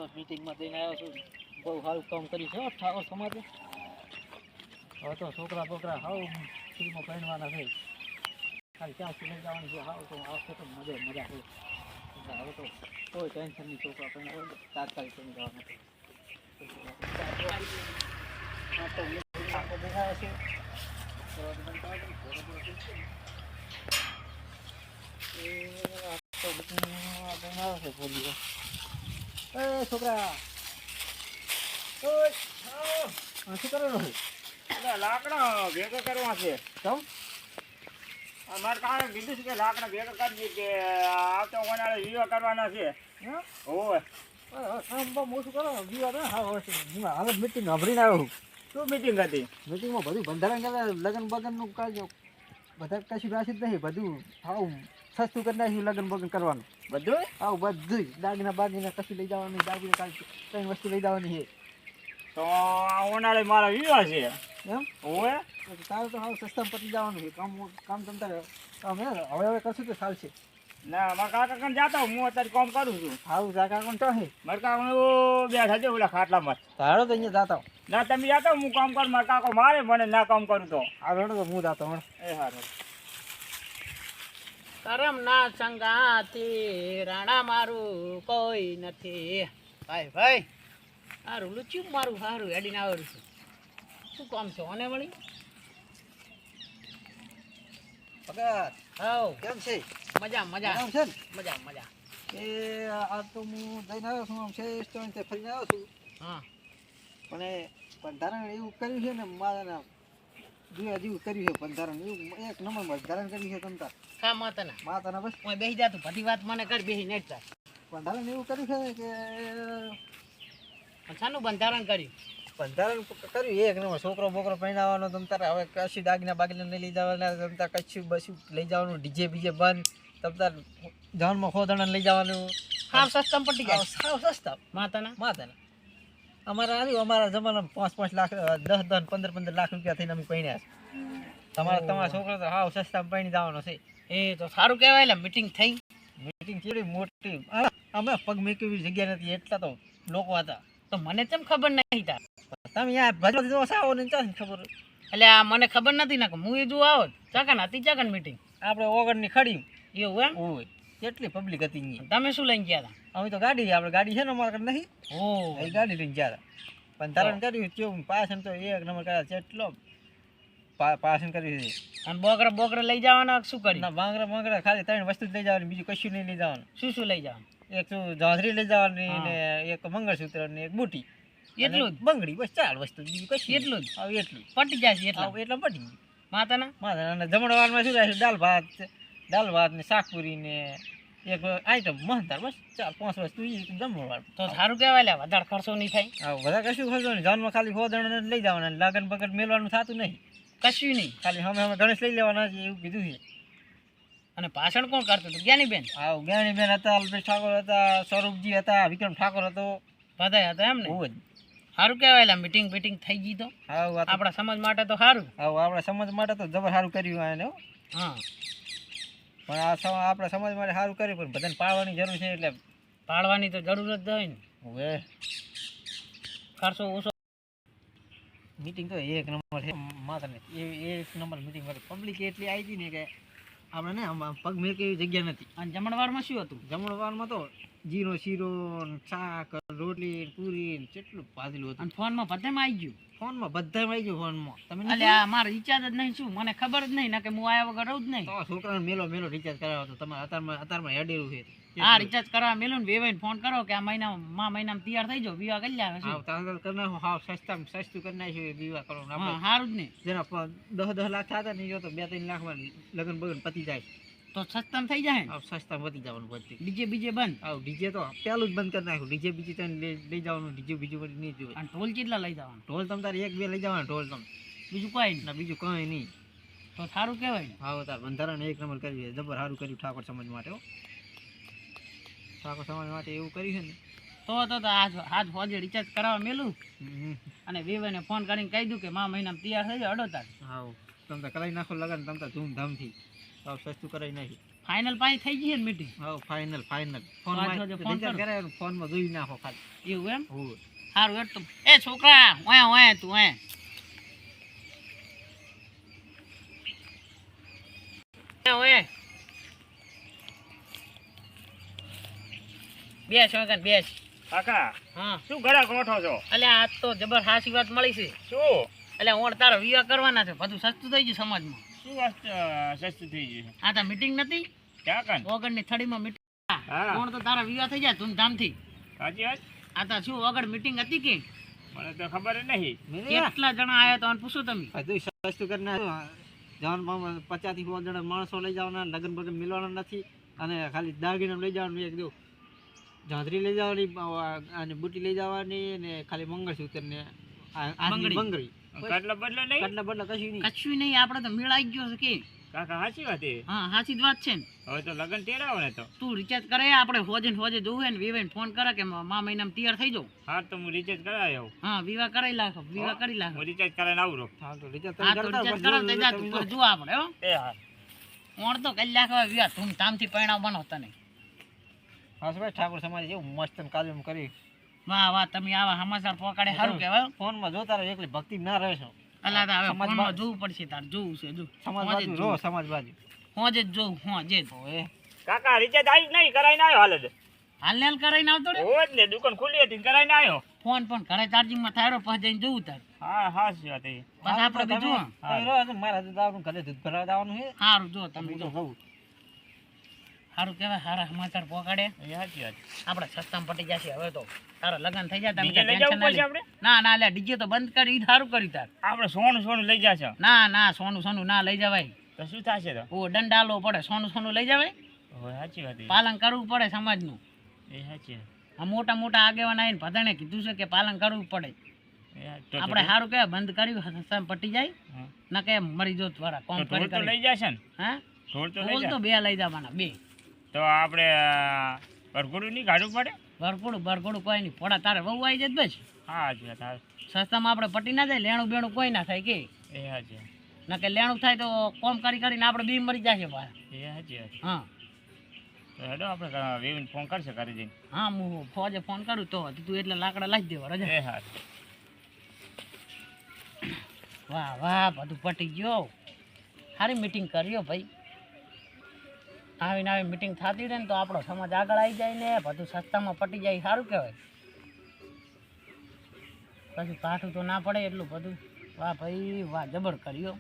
તો મીટિંગમાં જઈને આવ્યો છું. બહુ સારું કામ કર્યું છે ઠાકોર સમાજે. હવે તો છોકરા બોકરા હાવ ફ્રીમાં ભણવાના છે. ખાલી ક્યાંથી લઈ જવાનું છે હાવ તો આવશે તો મજા છે. હવે તો કોઈ ટેન્શન નહીં, છોકરા ભણવા તાત્કાલિક લઈ જવાના છે. છોકરા શું કરો લાકડા ભેગા કરવા છે. કેમ અમારે કારણે કીધું છે કે લાકડા ભેગા કરજે કે આવતો કોનાળે વિવાહ કરવાના છે. ઓય મોટું કરો હવે મીટિંગ અભરીને આવ્યો. શું મીટિંગ હતી? મીટિંગમાં બધું બંધારણ કરે, લગ્ન બગનનું કાઢજો. બધા કશું રાશિ જ નહીં, બધું હાવ સસ્તું કરી નાખ્યું. લગ્ન બગન કરવાનું બધું આવું બધું દાગીના બાગીના કશું લઈ જવાનું, દાગીના કાઢી કઈ વસ્તુ લઈ જવાની છે. તો ઉનાળે મારા વિવાહ છે એમ ઓય તારે તો હાવ સસ્તામાં પતી જવાનું છે. કામ તમતારે હવે કરશું તો ચાલશે. ના મારા કાકા કણ જાતા હું અત્યારે કામ કરું છું. હારું કાકા કોણ તો હે મારા કાકા બેઠા છે ઓલા ખાટલામાં. તારો તો અહીંયા જાતા ના તમે જાતા હું કામ કરું. મારા કાકો મારે મને ના કામ કરું તો આ રોડ તો હું જાતો હણ. એ હારું. કરમ ના સંગાથી રાણા મારું કોઈ નથી. ભાઈ ભાઈ સારું લુચ્યું મારું સારું હેડીને આવડું છું. શું કામ છે ઓને વળી? પગાર હાવ કેમ છે? મજા મજા આમ છે ને? મજા મજા. એ આ તો હું જઈને આવ્યો છું, આમ છે રેસ્ટોરન્ટ ફરીને આવ્યો છું. હા પણ એ બંધારણ એવું કર્યું છે ને મારા જીવા જેવું કર્યું છે. બંધારણ એવું એક નંબર બંધારણ કર્યું છે. તમતા ખા માતાના માતાના બસ ઓય બેસી જાતું બધી વાત મને કર બેસી નેટ ચાલ. બંધારણ એવું કર્યું છે ને કે શાનું બંધારણ કર્યું? બંધારણ કર્યું એક નંબર. છોકરો બોકરો પહેરાવાનો તમ તારે હવે કશું દાગીના બાગીના નહીં લઈ જવાના. તમ તાર કશું બસું લઈ જવાનું, ડીજે બીજે બંધ. તમ તાર જાનમાં ખોદણા લઈ જવાનું. હાવ સસ્તામાં પટી જાય. સાવ સસ્તા માતાના અમારા જમાનામાં 5 લાખ 10 15 લાખ રૂપિયા થઈને અમે પહેર્યા છે. તમારા છોકરો તો હાવ સસ્તામાં પહેરી જવાનો છે. એ તો સારું કહેવાય. લે મીટિંગ થઈ. મીટિંગ કેવી મોટી. અમે પગ મેકવી જગ્યા નથી એટલા તો લોકો હતા. તો મને કેમ ખબર નહીં તાર? તમે યાર ભજવા આવો ને ચાલ ખબર. એટલે આ મને ખબર નથી ને હું એ જો આવો ચાકન હતી ચાકન મીટિંગ આપણે ઓગણની ખડી એવું એમ? હોય કેટલી પબ્લિક હતી અહીંયા. તમે શું લઈને ગયા હતા? અમે તો ગાડી આપણે ગાડી છે ને અમારે કને નહીં. ઓ એ ગાડી લઈને ગયા હતા. પણ ધારણ કર્યું કેવું પાસન તો એક નંબર કર્યા છે. એટલો પાસન કર્યું છે. અને બોકરા લઈ જવાના શું કર્યું? ના બાંગરા ખાલી 3 વસ્તુ જ લઈ જવાની, બીજું કશું નહીં લઈ જવાનું. શું લઈ જવાનું? એક જાંજરી લઈ જવાની ને એક મંગળસૂત્ર ને એક બુટી એટલું જ? બંગડી બસ 4 વસ્તુ, બીજું કશું એટલું જ? આવ એટલું પટી જાય છે એટલા? એટલે પટી ગયું. માતાના અને જમણવારમાં શું થાય? દાલ ભાત ને શાકપુરી ને એક આઈટમ મહંતાર બસ 4-5 વસ્તુ જમણવાર. તો સારું કહેવાય. લે વધારે ખર્ચો નહીં થાય. હા બધા કશું ખર્ચો નહીં. જાનમાં ખાલી ખોદણ લઈ જવાના, લગન બગન મેળવાનું થતું નહીં. કશું નહીં. ખાલી અમે ગણેશ લઈ લેવાના છે એવું કીધું છે. અને ભાષણ કોણ કરતું હતું? જ્ઞાનીબેન? આવ જ્ઞાનીબેન હતા, અલ્પેશ ઠાકોર હતા, સ્વરૂપજી હતા, વિક્રમ ઠાકોર હતો. બધા હતા એમ ને? બહુ જ સારું કહેવાય. લે મીટિંગ થઈ ગઈ તો આપણા સમાજ માટે તો સારું. આપણા સમાજ માટે તો જબર સારું કર્યું આને. હા પણ આપણા સમાજ માટે સારું કર્યું, પણ બધાને પાળવાની જરૂર છે. એટલે પાળવાની તો જરૂર જ હોય ને. હવે ખર્ચો ઓછો. મીટિંગ તો એક નંબર છે. માતાને એક નંબર મીટિંગ કરી. પબ્લિક એટલી આવી હતી ને કે આપણે ને આમ પગ મેકે એવી જગ્યા નથી. અને જમણવારમાં શું હતું? જમણવારમાં તો જીરો શીરો શાક રોટલી પૂરી કેટલું પાતળું હતું. અને ફોનમાં બધામાં આવી ગયું? ફોનમાં બધામાં આવી ગયું. ફોનમાં તમે એટલે આ મારે રિચાર્જ જ નહીં. શું મને ખબર જ નહીં ને કે હું આયા વગર રહું જ નહીં. તો છોકરાને મેલો રિચાર્જ કરાવો તો તમારે અત્યારમાં હેડેલું છે. હા રિચાર્જ કરવા મેલું ને વેવાઈને ફોન કરો કે આ મહિનામાં તૈયાર થઈ જાવ, વિવાહ કરી લાવે. સસ્તું કરી નાખ્યું વિવાહ કરો. સારું જ નહીં. જેના 10 લાખ થતા નહીં તો 2-3 લાખમાં લગ્ન બગન પતી જાય તો સસ્તામાં થઈ જાય. સસ્તામાં પતી જવાનું બધું. ડીજે બીજે બંધ? ડીજે તો પેલું જ બંધ કરી નાખ્યું. ડીજે બીજે લઈ જવાનું, ડીજે બીજું નહીં જોયું. અને ઢોલ કેટલા લઈ જવાનું? ઢોલ તમે તારે 1-2 લઈ જવાના. ઢોલ તમે બીજું કોઈ નહીં? ના બીજું કંઈ નહીં. તો સારું કહેવાય. હા તાર બંધારણ એક નંબર કર્યું. જબર સારું કર્યું ઠાકોર સમાજ માટે. ઠાકોર સમાજ માટે એવું કર્યું છે ને તો આજ હોજે રિચાર્જ કરાવવા મેલું અને વેવાઈને ફોન કરીને કહી દઉં કે મહિનામાં તૈયાર થઈ જાય. અડો તાર હા તમે તો કરાવી નાખો લગન. તમે તો ધૂમધામથી સસ્તું કરાવી નાખી. ફાઇનલ પાઈ થઈ ગઈ ને મીટિંગ હા ફાઇનલ ફાઇનલ પાંચ વાગે ફોન રિચાર્જ કરો. કરાય ફોનમાં જોઈ નાખો ખાલી એવું એમ હોવે સારું હેડ તું એ છોકરા ઓય ઓય તું ઓય ઓય બેસ ઓય કન બેસ કાકા હા શું ઘરે ગોઠો છો અલ્યા આજ તો જબર હાસી વાત મળી છે શું એટલે ઓણ તારો વિવાહ કરવાના છે બધું સસ્તું થઈ ગયું સમાજમાં શું વસ્તુ સસ્તું થઈ ગયું આ તો મીટિંગ નથી ક્યાં કન ઓગણની થડીમાં મીટિંગ હા ઓણ તો તારા વિવાહ થઈ જાય ધૂમધામથી સાચી વાત આ તો શું ઓગણ મીટિંગ હતી કે મને તો ખબર જ નહીં કેટલા જણા આયા તો પૂછો તમે બધું સસ્તું કરી નાખ્યું જવાન 50 થી 100 જણા માણસો લઈ જવાના લગન બગન મિલવાના નથી અને ખાલી દાગીના લઈ જવાનું એક દો ઝાંઝરી લઈ જવાની અને બુટી લઈ જવાની ને ખાલી મંગળસૂત્ર ને બંગડી કટલા બદલે નહીં કટલા બદલા કશું નહીં કશું નહીં આપણે તો મેળાઈ ગયો છે કે કાકા સાચી વાત એ હા સાચી જ વાત છે ને હવે તો લગન તેડાવો ને તો તું રિચાર્જ કરે આપણે હોજે જોવું ને વિવાહ ફોન કરે કે મા મહિનામાં તૈયાર થઈ જાઉં હા તો હું રિચાર્જ કરાવી આવું હા વિવાહ કરી લાખો વિવાહ કરી લાખો હું રિચાર્જ કરાવીને આવું રહું હા તો રિચાર્જ હા તો રિચાર્જ કરાવ દઈ જા તું પર જો આપણે હો એ હા ઓણ તો કરી લાખો વિવાહ ધૂમધામથી પરણાવવાનો તને હા ભાઈ ઠાકોર સમાજ એવું મસ્ત કાર્યક્રમ કરી વાહ વાહ તમે આવા સમાચાર પકડે સારું કહેવાય ફોનમાં જોતા રહો એકલી ભક્તિ ના રહેશો અલા તો હવે સમાજ ફોનમાં બાજુ. જોવું પડશે તાર જોવું છે જો સમાજ હોજે જ બાજુ જોવું. રો સમાજ બાજુ હોજે જ જોવું હોજે જ ઓએ કાકા રિચાર્જ આવી જ નહીં કરાવીને આવ્યો હાલ જ હાલ કરાઈને આવતો રે હોવ જ ને દુકાન ખુલ્લી હતી ને કરાવીને આવ્યો ફોન પણ ઘરે ચાર્જિંગમાં થાય પછી જઈને જોવું તાર હા સાચી વાત એ પછી આપણે બીજું મારા દાવાનું ઘરે દૂધ ભરાવા જવાનું છે સારું જો તમે હું જો તો જઉં સારું કહેવાય સારા સમાચાર પકડે એ સાચી વાત આપણે સસ્તામાં પટી જશે હવે તો તારા લગન થઈ જાય તમે ડીજે લઈ ટેન્શન જવું ના પડશે લે આપણે ના ના લે ડીજે તો બંધ કરી ઈ સારું કર્યું તાર આપણે સોનું લઈ જશે ના ના સોનું ના લઈ જવાય તો શું થશે તો ઓ દંડાલો પડે સોનું લઈ જવાય હવે સાચી વાત એ પાલન કરવું પડે સમાજનું એ સાચી વાત આ મોટા આગેવાન આવીને બધાને કીધું છે કે પાલન કરવું પડે એ હા, તો આપણે સારું કહેવાય બંધ કર્યું સસ્તામાં પટી જાય હા. ના કે મરી જોત વાળા કોમ તો ઢોલ કરી તો લઈ કરી જશે ને હા ઢોલ તો લઈ ઢોલ તો જાય બે લઈ જવાના બે તો આપણે પરગોડું નહીં કાઢવું પડે બરઘોડું કોઈ નહીં પોડા તારે વહુ આવી જાય બસ હા સાચી વાત હા સસ્તામાં આપણે પટી ના જાય લેણું બેણું કોઈ ના થાય કે એ સાચી વાત ના કે લેણું થાય તો કોમ કરીને આપણે બી મરી જશે પાછા એ સાચી વાત હા તો હેડો આપણે વેવીને ફોન કરશે કરી જઈને હા હું ફોજે ફોન કરું તો તું એટલે લાકડા લાવી દેવા રજા એ હા વાહ બધું પટી ગયો સારી મીટિંગ કર્યો ભાઈ આવીને મીટિંગ થતી રહે ને તો આપણો સમાજ આગળ આવી જાય ને બધું સસ્તામાં પટી જાય સારું કહેવાય પછી કાઠું તો ના પડે એટલું બધું વાહ ભાઈ વાહ જબર કર્યો